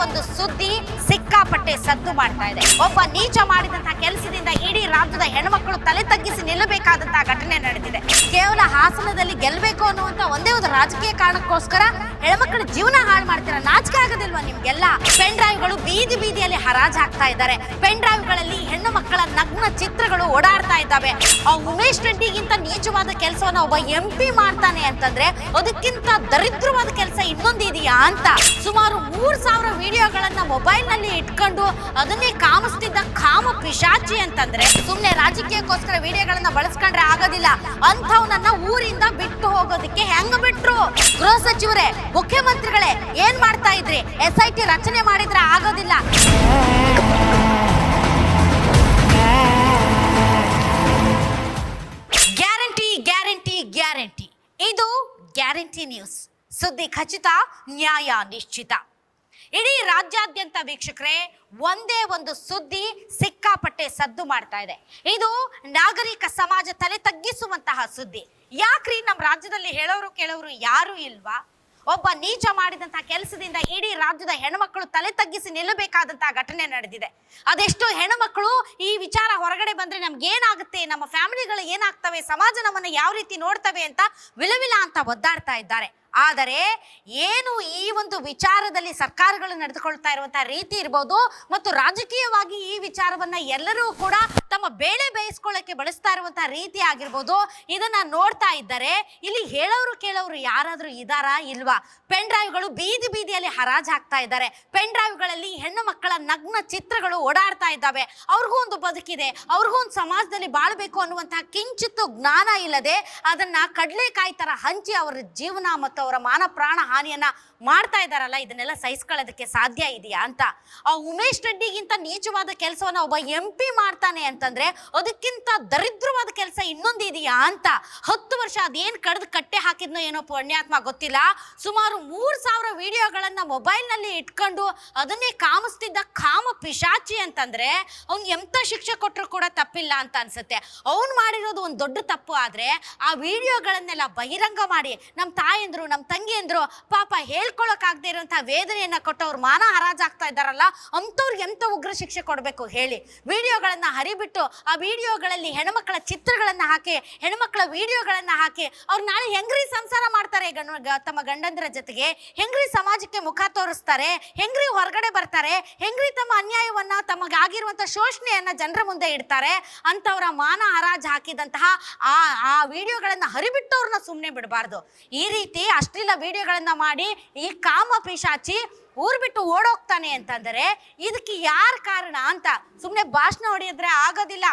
ಒಂದು ಸುದ್ದಿ ಸಿಕ್ಕಾಪಟ್ಟೆ ಸದ್ದು ಮಾಡ್ತಾ ಇದೆ. ಒಬ್ಬ ನೀಚ ಮಾಡಿದಂತಹ ಕೆಲಸದಿಂದ ಇಡೀ ರಾಜ್ಯದ ಹೆಣ್ಮಕ್ಳು ತಲೆ ತಗ್ಗಿಸಿ ನಿಲ್ಲಬೇಕಾದಂತಹ ಘಟನೆ ನಡೆದಿದೆ. ಕೇವಲ ಹಾಸನದಲ್ಲಿ ಗೆಲ್ಲಬೇಕು ಅನ್ನುವಂತ ಒಂದೇ ಒಂದು ರಾಜಕೀಯ ಕಾರಣಕ್ಕೋಸ್ಕರ ಹೆಣ್ಮಕ್ಳ ಜೀವನ ಹಾಳು ಮಾಡ್ತೀರಾ? ನಾಚಿಕೆ ಆಗೋದಿಲ್ವಾ ನಿಮ್ಗೆಲ್ಲ? ಪೆನ್ ಡ್ರೈವ್ಗಳು ಬೀದಿ ಬೀದಿಯಲ್ಲಿ ಹರಾಜ್ ಹಾಕ್ತಾ ಇದ್ದಾರೆ. ಪೆನ್ ಡ್ರೈವ್ಗಳಲ್ಲಿ ಹೆಣ್ಣು ಮಕ್ಕಳ ನಗ್ನ ಚಿತ್ರಗಳು ಓಡಾಡ್ತಾ ಇದ್ದಾವೆ. ಆ ಉಮೇಶ್ ರೆಡ್ಡಿಗಿಂತ ನೀಚವಾದ ಕೆಲಸವನ್ನ ಒಬ್ಬ MP ಮಾಡ್ತಾನೆ ಅಂತಂದ್ರೆ ಅದಕ್ಕಿಂತ ದರಿದ್ರವಾದ ಕೆಲಸ ಇನ್ನೊಂದಿದೆಯಾ ಅಂತ ಸುಮಾರು 3000 ವಿಡಿಯೋಗಳನ್ನ ಮೊಬೈಲ್ ನಲ್ಲಿ ಇಟ್ಕೊಂಡು ಅದನ್ನೇ ಕಾಮಿಸ್ತಿದ್ದ ಕಾಮ ಪಿಶಾಚಿ ಅಂತಂದ್ರೆ ಸುಮ್ನೆ ರಾಜಕೀಯಕ್ಕೋಸ್ಕರ ವಿಡಿಯೋಗಳನ್ನ ಬಳಸ್ಕೊಂಡ್ರೆ ಆಗೋದಿಲ್ಲ. ಅಂಥವ್ನನ್ನ ಊರಿಂದ ಬಿಟ್ಟು ಹೋಗೋದಕ್ಕೆ ಹೆಂಗ ಬಿಟ್ರು? ಗೃಹ ಸಚಿವರೇ, ಮುಖ್ಯಮಂತ್ರಿಗಳೇ, ಏನ್ ಮಾಡ್ತಾ ಇದ್ರಿ? SIT ರಚನೆ ಮಾಡಿದ್ರೆ ಆಗೋದಿಲ್ಲ. Guarantee guarantee guarantee. ಇದು ಗ್ಯಾರಂಟಿ ನ್ಯೂಸ್. ಸುದ್ದಿ ಖಚಿತ, ನ್ಯಾಯ ನಿಶ್ಚಿತ. ಇಡೀ ರಾಜ್ಯಾದ್ಯಂತ ವೀಕ್ಷಕರೇ ಒಂದೇ ಒಂದು ಸುದ್ದಿ ಸಿಕ್ಕಾಪಟ್ಟೆ ಸದ್ದು ಮಾಡ್ತಾ ಇದೆ. ಇದು ನಾಗರಿಕ ಸಮಾಜ ತಲೆ ತಗ್ಗಿಸುವಂತಹ ಸುದ್ದಿ. ಯಾಕ್ರಿ ನಮ್ಮ ರಾಜ್ಯದಲ್ಲಿ ಹೇಳೋರು ಕೇಳೋರು ಯಾರು ಇಲ್ವಾ? ಒಬ್ಬ ನೀಚ ಮಾಡಿದಂತಹ ಕೆಲಸದಿಂದ ಇಡೀ ರಾಜ್ಯದ ಹೆಣ್ಮಕ್ಳು ತಲೆ ತಗ್ಗಿಸಿ ನಿಲ್ಲಬೇಕಾದಂತಹ ಘಟನೆ ನಡೆದಿದೆ. ಅದೆಷ್ಟೋ ಹೆಣ್ಮಕ್ಳು ಈ ವಿಚಾರ ಹೊರಗಡೆ ಬಂದ್ರೆ ನಮ್ಗೆ ಏನಾಗುತ್ತೆ, ನಮ್ಮ ಫ್ಯಾಮಿಲಿಗಳು ಏನಾಗ್ತವೆ, ಸಮಾಜ ನಮ್ಮನ್ನ ಯಾವ ರೀತಿ ನೋಡ್ತವೆ ಅಂತ ವಿಲವಿಲ ಅಂತ ಒದ್ದಾಡ್ತಾ ಇದ್ದಾರೆ. ಆದರೆ ಏನು ಈ ಒಂದು ವಿಚಾರದಲ್ಲಿ ಸರ್ಕಾರಗಳು ನಡೆದುಕೊಳ್ತಾ ಇರುವಂತಹ ರೀತಿ ಇರ್ಬೋದು ಮತ್ತು ರಾಜಕೀಯವಾಗಿ ಈ ವಿಚಾರವನ್ನ ಎಲ್ಲರೂ ಕೂಡ ತಮ್ಮ ಬೇಳೆ ಬೇಯಿಸ್ಕೊಳ್ಳಕ್ಕೆ ಬಳಸ್ತಾ ಇರುವಂತಹ ರೀತಿ ಆಗಿರ್ಬೋದು, ಇದನ್ನ ನೋಡ್ತಾ ಇದ್ದಾರೆ. ಇಲ್ಲಿ ಹೇಳೋರು ಕೇಳೋರು ಯಾರಾದ್ರೂ ಇದಾರಾ ಇಲ್ವಾ? ಪೆನ್ ಡ್ರೈವ್ಗಳು ಬೀದಿ ಬೀದಿಯಲ್ಲಿ ಹರಾಜ್ ಹಾಕ್ತಾ ಇದ್ದಾರೆ. ಪೆನ್ ಡ್ರೈವ್ಗಳಲ್ಲಿ ಹೆಣ್ಣು ಮಕ್ಕಳ ನಗ್ನ ಚಿತ್ರಗಳು ಓಡಾಡ್ತಾ ಇದ್ದಾವೆ. ಅವ್ರಿಗೂ ಒಂದು ಬದುಕಿದೆ, ಅವ್ರಿಗೂ ಒಂದು ಸಮಾಜದಲ್ಲಿ ಬಾಳ್ಬೇಕು ಅನ್ನುವಂತಹ ಕಿಂಚಿತ್ತು ಜ್ಞಾನ ಇಲ್ಲದೆ ಅದನ್ನ ಕಡಲೆಕಾಯಿ ತರ ಹಂಚಿ ಅವರ ಜೀವನ ಮತ್ತು ಅವರ ಮಾನ ಪ್ರಾಣ ಹಾನಿಯನ್ನ ಮಾಡ್ತಾ ಇದ್ದಾರಲ್ಲ, ಇದನ್ನೆಲ್ಲ ಸಹಿಸ್ಕೊಳ್ಳೋದಕ್ಕೆ ಸಾಧ್ಯ ಇದೆಯಾ ಅಂತ. ಆ ಉಮೇಶ್ ರೆಡ್ಡಿಗಿಂತ ನೀಚವಾದ ಕೆಲಸವನ್ನ ಒಬ್ಬ MP ಮಾಡ್ತಾನೆ ಅಂತಂದ್ರೆ ಅದಕ್ಕಿಂತ ದರಿದ್ರವಾದ ಕೆಲಸ ಇನ್ನೊಂದಿದೆಯಾ ಅಂತ 10 ವರ್ಷ ಅದೇನ್ ಕಡ್ದು ಕಟ್ಟೆ ಹಾಕಿದ್ನೋ ಏನೋ ಪುಣ್ಯಾತ್ಮ ಗೊತ್ತಿಲ್ಲ. ಸುಮಾರು 3000 ವಿಡಿಯೋಗಳನ್ನ ಮೊಬೈಲ್ ನಲ್ಲಿ ಇಟ್ಕೊಂಡು ಅದನ್ನೇ ಕಾಮಿಸ್ತಿದ್ದ ಕಾಮ ಪಿಶಾಚಿ ಅಂತಂದ್ರೆ ಅವ್ನ್ ಎಂತ ಶಿಕ್ಷೆ ಕೊಟ್ಟರು ಕೂಡ ತಪ್ಪಿಲ್ಲ ಅಂತ ಅನ್ಸುತ್ತೆ. ಅವ್ನು ಮಾಡಿರೋದು ಒಂದು ದೊಡ್ಡ ತಪ್ಪು. ಆದ್ರೆ ಆ ವಿಡಿಯೋಗಳನ್ನೆಲ್ಲ ಬಹಿರಂಗ ಮಾಡಿ ನಮ್ಮ ತಾಯಂದ್ರು ನಮ್ಮ ತಂಗಿಯಂದ್ರು ಪಾಪ ಹೇಳ್ಕೊಳಕ್ಕಾಗದೇ ಇರುವಂತಹ ವೇದನೆಯನ್ನ ಕೊಟ್ಟು ಅವ್ರ ಮಾನ ಹರಾಜಾಗ್ತಾ ಇದ್ದಾರಲ್ಲ, ಅಂಥವ್ರಿಗೆ ಎಂತ ಉಗ್ರ ಶಿಕ್ಷೆ ಕೊಡ್ಬೇಕು ಹೇಳಿ? ವಿಡಿಯೋಗಳನ್ನ ಹರಿಬಿಟ್ಟು ಆ ವಿಡಿಯೋಗಳಲ್ಲಿ ಹೆಣ್ಮಕ್ಳ ಚಿತ್ರಗಳನ್ನ ಹಾಕಿ, ಹೆಣ್ಮಕ್ಳ ವಿಡಿಯೋಗಳನ್ನ ಹಾಕಿ ಅವ್ರು ನಾಳೆ ಹೆಂಗ್ರಿ ಸಂಸಾರ ಮಾಡ್ತಾರೆ ತಮ್ಮ ಗಂಡಂದ್ರ ಜೊತೆಗೆ? ಹೆಂಗ್ರಿ ಸಮಾಜಕ್ಕೆ ಮುಖ ತೋರಿಸ್ತಾರೆ? ಹೆಂಗ್ರಿ ಹೊರಗಡೆ ಬರ್ತಾರೆ? ಹೆಂಗ್ರಿ ತಮ್ಮ ಅನ್ಯಾಯವನ್ನ, ತಮಗಾಗಿರುವಂತ ಶೋಷಣೆಯನ್ನ ಜನರ ಮುಂದೆ ಇಡ್ತಾರೆ? ಅಂತವರ ಮಾನ ಹರಾಜ್ ಹಾಕಿದಂತಹ ಆ ವಿಡಿಯೋಗಳನ್ನ ಹರಿಬಿಟ್ಟವ್ರನ್ನ ಸುಮ್ಮನೆ ಬಿಡಬಾರ್ದು. ಈ ರೀತಿ ಅಶ್ಲೀಲ ವಿಡಿಯೋಗಳನ್ನ ಮಾಡಿ ಈ ಕಾಮ ಪಿಶಾಚಿ ಊರ್ ಬಿಟ್ಟು ಓಡೋಗ್ತಾನೆ ಅಂತಂದರೆ ಇದಕ್ಕೆ ಯಾರು ಕಾರಣ ಅಂತ ಸುಮ್ಮನೆ ಭಾಷಣ ಹೊಡೆಯಿದ್ರೆ ಆಗೋದಿಲ್ಲ.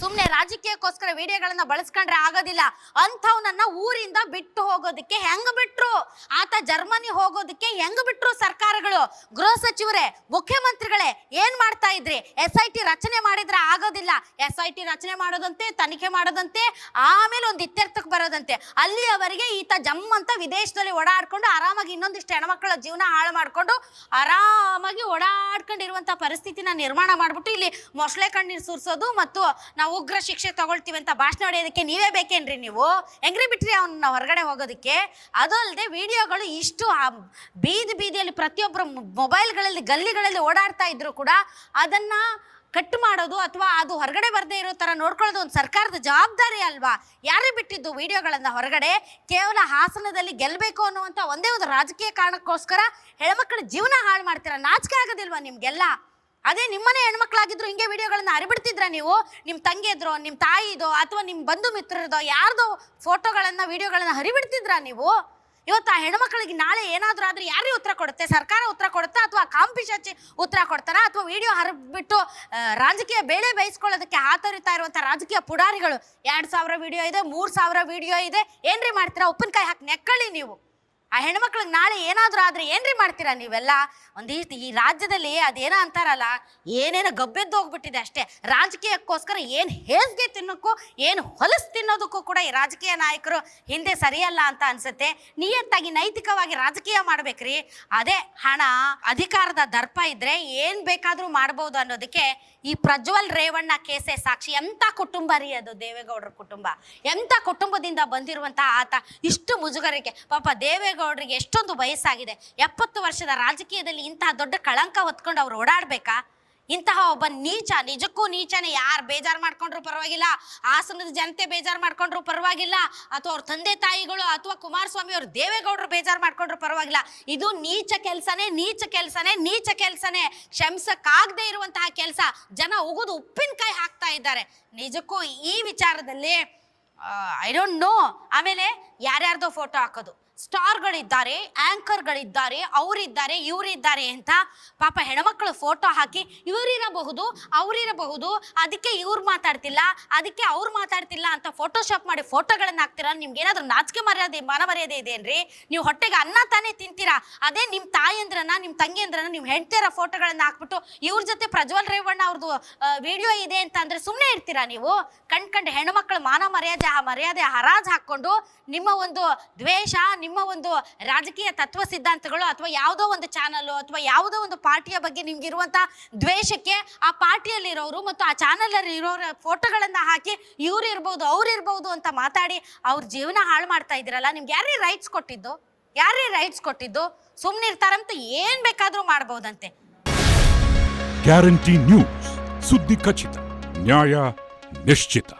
ಸುಮ್ಮನೆ ರಾಜಕೀಯಕ್ಕೋಸ್ಕರ ವಿಡಿಯೋಗಳನ್ನ ಬಳಸ್ಕೊಂಡ್ರೆ ಆಗೋದಿಲ್ಲ. ಅಂಥವ್ನನ್ನ ಊರಿಂದ ಬಿಟ್ಟು ಹೋಗೋದಕ್ಕೆ ಹೆಂಗ ಬಿಟ್ರು? ಆತ ಜರ್ಮನಿ ಹೋಗೋದಕ್ಕೆ ಹೆಂಗ ಬಿಟ್ರು ಸರ್ಕಾರಗಳು? ಗೃಹ ಸಚಿವರೇ, ಮುಖ್ಯಮಂತ್ರಿಗಳೇ, ಏನ್ ಮಾಡ್ತಾ ಇದ್ರಿ? SIT ರಚನೆ ಮಾಡಿದ್ರೆ ಆಗೋದಿಲ್ಲ. SIT ರಚನೆ ಮಾಡೋದಂತೆ, ತನಿಖೆ ಮಾಡೋದಂತೆ, ಆಮೇಲೆ ಒಂದು ಇತ್ಯರ್ಥಕ್ಕೆ ಬರೋದಂತೆ. ಅಲ್ಲಿಯವರೆಗೆ ಈತ ಜಮ್ ಅಂತ ವಿದೇಶದಲ್ಲಿ ಓಡಾಡ್ಕೊಂಡು ಆರಾಮಾಗಿ ಇನ್ನೊಂದಿಷ್ಟು ಹೆಣ್ಮಕ್ಳ ಜೀವನ ಹಾಳು ಮಾಡ್ಕೊಂಡು ಆರಾಮಾಗಿ ಓಡಾಡ್ಕೊಂಡಿರುವಂತ ಪರಿಸ್ಥಿತಿನ ನಿರ್ಮಾಣ ಮಾಡ್ಬಿಟ್ಟು ಇಲ್ಲಿ ಮೊಸಳೆ ಕಣ್ಣೀರು ಸುರಿಸೋದು ಮತ್ತು ನಾವು ಉಗ್ರ ಶಿಕ್ಷೆ ತಗೊಳ್ತೀವಿ ಅಂತ ಭಾಷಣ ಹೊಡೆಯೋದಕ್ಕೆ ನೀವೇ ಬೇಕೇನ್ರಿ? ನೀವು ಹೆಂಗ್ರಿ ಬಿಟ್ರಿ ಅವನ್ನ ಹೊರಗಡೆ ಹೋಗೋದಕ್ಕೆ? ಅದು ಅಲ್ಲದೆ ವಿಡಿಯೋಗಳು ಇಷ್ಟು ಬೀದಿ ಬೀದಿಯಲ್ಲಿ ಪ್ರತಿಯೊಬ್ಬರು ಮೊಬೈಲ್ಗಳಲ್ಲಿ ಗಲ್ಲಿಗಳಲ್ಲಿ ಓಡಾಡ್ತಾ ಇದ್ರು ಕೂಡ ಅದನ್ನ ಕಟ್ ಮಾಡೋದು ಅಥವಾ ಅದು ಹೊರಗಡೆ ಬರದೇ ಇರೋ ತರ ನೋಡ್ಕೊಳ್ಳೋದು ಒಂದು ಸರ್ಕಾರದ ಜವಾಬ್ದಾರಿ ಅಲ್ವಾ? ಯಾರೇ ಬಿಟ್ಟಿದ್ದು ವಿಡಿಯೋಗಳನ್ನ ಹೊರಗಡೆ? ಕೇವಲ ಹಾಸನದಲ್ಲಿ ಗೆಲ್ಲಬೇಕು ಅನ್ನುವಂತ ಒಂದೇ ಒಂದು ರಾಜಕೀಯ ಕಾರಣಕ್ಕೋಸ್ಕರ ಹೆಣ್ಮಕ್ಳ ಜೀವನ ಹಾಳು ಮಾಡ್ತೀರಾ? ನಾಚಿಕೆ ಆಗೋದಿಲ್ವಾ ನಿಮ್ಗೆಲ್ಲ? ಅದೇ ನಿಮ್ಮನೆ ಹೆಣ್ಮಕ್ಳಾಗಿದ್ರು ಹಿಂಗೆ ವಿಡಿಯೋಗಳನ್ನ ಹರಿಬಿಡ್ತಿದ್ರ ನೀವು? ನಿಮ್ಮ ತಂಗಿಯದ್ರೋ, ನಿಮ್ಮ ತಾಯಿದೋ ಅಥವಾ ನಿಮ್ಮ ಬಂಧು ಮಿತ್ರರದೋ ಯಾರ್ದೋ ಫೋಟೋಗಳನ್ನ ವಿಡಿಯೋಗಳನ್ನ ಹರಿಬಿಡ್ತಿದ್ರ ನೀವು? ಇವತ್ತು ಆ ಹೆಣ್ಮಕ್ಳಿಗೆ ನಾಳೆ ಏನಾದ್ರೂ ಆದ್ರೆ ಯಾರೇ ಉತ್ತರ ಕೊಡುತ್ತೆ? ಸರ್ಕಾರ ಉತ್ತರ ಕೊಡುತ್ತಾ ಅಥವಾ ಕಾಂಪಿಶಾಚಿ ಉತ್ತರ ಕೊಡ್ತಾರ? ಅಥವಾ ವಿಡಿಯೋ ಹರಿಬಿಟ್ಟು ರಾಜಕೀಯ ಬೇಳೆ ಬೇಯಿಸ್ಕೊಳ್ಳೋದಕ್ಕೆ ಹಾತೊರಿತಾ ಇರುವಂತ ರಾಜಕೀಯ ಪುಡಾರಿಗಳು 2000 ವಿಡಿಯೋ ಇದೆ, 3000 ವಿಡಿಯೋ ಇದೆ, ಏನ್ರಿ ಮಾಡ್ತೀರಾ? ಉಪ್ಪಿನಕಾಯಿ ಹಾಕಿ ನೆಕ್ಕಳಿ ನೀವು. ಆ ಹೆಣ್ಮಕ್ಳಿಗೆ ನಾಳೆ ಏನಾದ್ರೂ ಆದ್ರೆ ಏನ್ರಿ ಮಾಡ್ತೀರಾ ನೀವೆಲ್ಲ? ಒಂದಿಷ್ಟು ಈ ರಾಜ್ಯದಲ್ಲಿ ಅದೇನೋ ಅಂತಾರಲ್ಲ, ಏನೇನೋ ಗಬ್ಬೆದ್ದು ಹೋಗ್ಬಿಟ್ಟಿದೆ ಅಷ್ಟೇ. ರಾಜಕೀಯಕ್ಕೋಸ್ಕರ ಏನು ಹೇಸ್ಗೆ ತಿನ್ನೋಕ್ಕೂ ಏನು ಹೊಲಸು ತಿನ್ನೋದಕ್ಕೂ ಕೂಡ ಈ ರಾಜಕೀಯ ನಾಯಕರು ಹಿಂದೆ ಸರಿಯಲ್ಲ ಅಂತ ಅನ್ಸುತ್ತೆ. ನಿಯತ್ತಾಗಿ ನೈತಿಕವಾಗಿ ರಾಜಕೀಯ ಮಾಡ್ಬೇಕ್ರಿ. ಅದೇ ಹಣ ಅಧಿಕಾರದ ದರ್ಪ ಇದ್ರೆ ಏನ್ ಬೇಕಾದ್ರೂ ಮಾಡ್ಬೋದು ಅನ್ನೋದಕ್ಕೆ ಈ ಪ್ರಜ್ವಲ್ ರೇವಣ್ಣ ಕೇಸೆ ಸಾಕ್ಷಿ. ಎಂತ ಕುಟುಂಬ ರೀ ಅದು, ದೇವೇಗೌಡರ ಕುಟುಂಬ. ಎಂತ ಕುಟುಂಬದಿಂದ ಬಂದಿರುವಂತಹ ಆತ ಇಷ್ಟು ಮುಜುಗರಕ್ಕೆ. ಪಾಪ ದೇವೇಗೌಡ ದೇವೇಗೌಡರಿಗೆ ಎಷ್ಟೊಂದು ವಯಸ್ಸಾಗಿದೆ, 70 ವರ್ಷದ ರಾಜಕೀಯದಲ್ಲಿ ಇಂತಹ ದೊಡ್ಡ ಕಳಂಕ ಹೊತ್ಕೊಂಡು ಅವ್ರು ಓಡಾಡ್ಬೇಕಾ? ಇಂತಹ ಒಬ್ಬ ನೀಚ, ನಿಜಕ್ಕೂ ನೀಚನೇ. ಯಾರು ಬೇಜಾರು ಮಾಡ್ಕೊಂಡ್ರು ಪರವಾಗಿಲ್ಲ, ಹಾಸನದ ಜನತೆ ಬೇಜಾರು ಮಾಡ್ಕೊಂಡ್ರು ಪರವಾಗಿಲ್ಲ, ಅಥವಾ ಅವ್ರ ತಂದೆ ತಾಯಿಗಳು ಅಥವಾ ಕುಮಾರಸ್ವಾಮಿ ಅವರು ದೇವೇಗೌಡರು ಬೇಜಾರು ಮಾಡ್ಕೊಂಡ್ರು ಪರವಾಗಿಲ್ಲ. ಇದು ನೀಚ ಕೆಲಸನೇ, ನೀಚ ಕೆಲಸನೇ, ನೀಚ ಕೆಲಸನೇ. ಕ್ಷಮಿಸಕ್ಕಾಗದೇ ಇರುವಂತಹ ಕೆಲಸ. ಜನ ಉಗಿದು ಉಪ್ಪಿನಕಾಯಿ ಹಾಕ್ತಾ ಇದ್ದಾರೆ. ನಿಜಕ್ಕೂ ಈ ವಿಚಾರದಲ್ಲಿ ಐ ಡೋಂಟ್ ನೋ. ಆಮೇಲೆ ಯಾರ್ಯಾರ್ದೋ ಫೋಟೋ ಹಾಕೋದು, ಸ್ಟಾರ್ಗಳಿದ್ದಾರೆ, ಆಂಕರ್ಗಳಿದ್ದಾರೆ, ಅವರಿದ್ದಾರೆ, ಇವರಿದ್ದಾರೆ ಅಂತ ಪಾಪ ಹೆಣ್ಮಕ್ಳು ಫೋಟೋ ಹಾಕಿ ಇವರಿರಬಹುದು ಅವರಿರಬಹುದು, ಅದಕ್ಕೆ ಇವ್ರು ಮಾತಾಡ್ತಿಲ್ಲ, ಅದಕ್ಕೆ ಅವ್ರು ಮಾತಾಡ್ತಿಲ್ಲ ಅಂತ ಫೋಟೋಶಾಪ್ ಮಾಡಿ ಫೋಟೋಗಳನ್ನು ಹಾಕ್ತೀರಾ. ನಿಮ್ಗೆ ಏನಾದರೂ ನಾಚಿಕೆ ಮರ್ಯಾದೆ, ಮಾನ ಮರ್ಯಾದೆ ಇದೆಯೇನ್ರಿ? ನೀವು ಹೊಟ್ಟೆಗೆ ಅನ್ನ ತಾನೇ ತಿಂತೀರಾ. ಅದೇ ನಿಮ್ಮ ತಾಯಂದ್ರನ್ನ, ನಿಮ್ಮ ತಂಗಿಯಂದ್ರನ್ನ, ನಿಮ್ಮ ಹೆಂಡ್ತಿಯರ ಫೋಟೋಗಳನ್ನು ಹಾಕ್ಬಿಟ್ಟು ಇವ್ರ ಜೊತೆ ಪ್ರಜ್ವಲ್ ರೇವಣ್ಣ ಅವ್ರದ್ದು ವಿಡಿಯೋ ಇದೆ ಅಂತ ಅಂದ್ರೆ ಸುಮ್ಮನೆ ಇರ್ತೀರಾ ನೀವು? ಕಂಡು ಹೆಣ್ಮಕ್ಳು ಮಾನ ಮರ್ಯಾದೆ, ಆ ಮರ್ಯಾದೆ ಹರಾಜ್ ಹಾಕ್ಕೊಂಡು ನಿಮ್ಮ ಒಂದು ದ್ವೇಷ, ನಿಮ್ಮ ಒಂದು ರಾಜಕೀಯ ತತ್ವ ಸಿದ್ಧಾಂತಗಳು, ಅಥವಾ ಯಾವುದೋ ಒಂದು ಚಾನಲ್ ಅಥವಾ ಯಾವುದೋ ಒಂದು ಪಾರ್ಟಿಯ ಬಗ್ಗೆ ನಿಮ್ಗಿರುವಂತ ದ್ವೇಷಕ್ಕೆ ಆ ಪಾರ್ಟಿಯಲ್ಲಿರೋರು ಮತ್ತು ಆ ಚಾನಲ್ ಅಲ್ಲಿ ಇರೋರ ಫೋಟೋಗಳನ್ನ ಹಾಕಿ ಇವ್ರು ಇರ್ಬೋದು ಅವ್ರು ಇರ್ಬೋದು ಅಂತ ಮಾತಾಡಿ ಅವ್ರ ಜೀವನ ಹಾಳು ಮಾಡ್ತಾ ಇದ್ದೀರಲ್ಲ. ನಿಮ್ಗೆ ಯಾರೇ ರೈಟ್ಸ್ ಕೊಟ್ಟಿದ್ದು? ಯಾರೇ ರೈಟ್ಸ್ ಕೊಟ್ಟಿದ್ದು? ಸುಮ್ಮನೆ ಇರ್ತಾರಂತ ಏನ್ ಬೇಕಾದ್ರೂ ಮಾಡ್ಬೋದಂತೆ. ಗ್ಯಾರಂಟಿ ನ್ಯೂಸ್, ಸುದ್ದಿ ಖಚಿತ, ನ್ಯಾಯ ನಿಶ್ಚಿತ.